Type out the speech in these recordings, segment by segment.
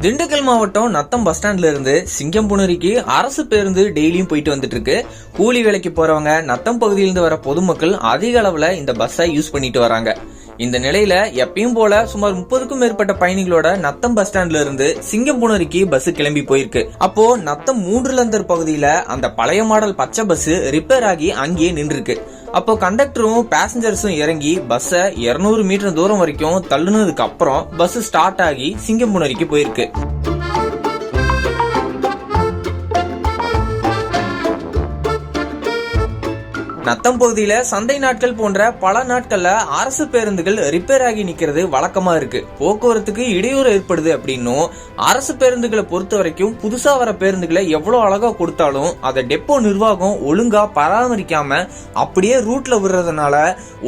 திண்டுக்கல் மாவட்டம் நத்தம் பஸ் ஸ்டாண்ட்ல இருந்து சிங்கம்புணரிக்கு அரசு பேருந்து டெய்லியும் போயிட்டு வந்துட்டு இருக்கு. கூலி வேலைக்கு போறவங்க, நத்தம் பகுதியிலிருந்து வர பொதுமக்கள் அதிக அளவுல இந்த பஸ்ஸை யூஸ் பண்ணிட்டு வராங்க. இந்த நிலையில எப்பயும் போல சுமார் 30க்கும் மேற்பட்ட பயணிகளோட நத்தம் பஸ் ஸ்டாண்ட்ல இருந்து சிங்கம்புணரிக்கு பஸ் கிளம்பி போயிருக்கு. அப்போ நத்தம் 3 லந்தர் பகுதியில அந்த பழைய மாடல் பச்சை பஸ் ரிப்பேர் ஆகி அங்கேயே நின்றுருக்கு. அப்போ கண்டக்டரும் பேசஞ்சர்ஸும் இறங்கி பஸ்ஸை 200 மீட்டர் தூரம் வரைக்கும் தள்ளுனதுக்கு அப்புறம் பஸ் ஸ்டார்ட் ஆகி சிங்கம்புணரிக்கு போயிருக்கு. நத்தம் பகுதியில சந்தை நாட்கள் போன்ற பல நாட்கள்ல அரசு பேருந்துகள் ரிப்பேர் ஆகி நிக்கிறது வழக்கமா இருக்கு. போக்குவரத்துக்கு இடையூறு ஏற்படுது அப்படின்னும், அரசு பேருந்துகளை பொறுத்த வரைக்கும் புதுசா வர பேருந்துகளை எவ்வளவு அழகா கொடுத்தாலும் அதை டெப்போ நிர்வாகம் ஒழுங்கா பராமரிக்காம அப்படியே ரூட்ல விடுறதுனால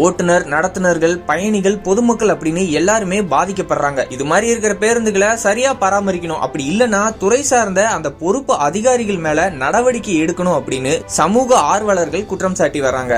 ஓட்டுநர், நடத்துனர்கள், பயணிகள், பொதுமக்கள் அப்படின்னு எல்லாருமே பாதிக்கப்படுறாங்க. இது மாதிரி இருக்கிற பேருந்துகளை சரியா பராமரிக்கணும். அப்படி இல்லைன்னா துறை சார்ந்த அந்த பொறுப்பு அதிகாரிகள் மேல நடவடிக்கை எடுக்கணும் அப்படின்னு சமூக ஆர்வலர்கள் குற்றம் சாட்டி வராங்க.